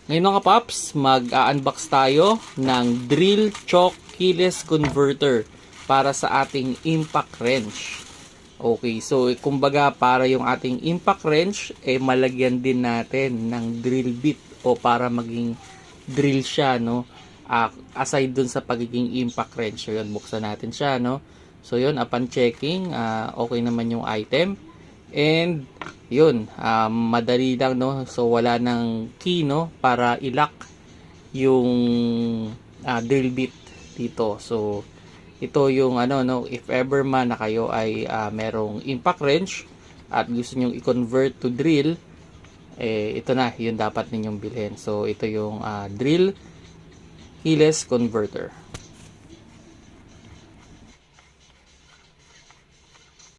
Ngayon mga paps, mag-unbox tayo ng drill choke keyless converter para sa ating impact wrench. Okay, so kumbaga para yung ating impact wrench, malagyan din natin ng drill bit o para maging drill siya, no? Aside dun sa pagiging impact wrench. So yun, buksan natin siya, no? So yun, upon checking, okay naman yung item. And yun, madali lang, no? So wala nang key, no, para i-lock yung drill bit dito. So ito yung ano, no, if ever man na kayo ay merong impact wrench at gusto niyo i-convert to drill, ito na yung dapat ninyong bilhin. So ito yung drill keyless converter.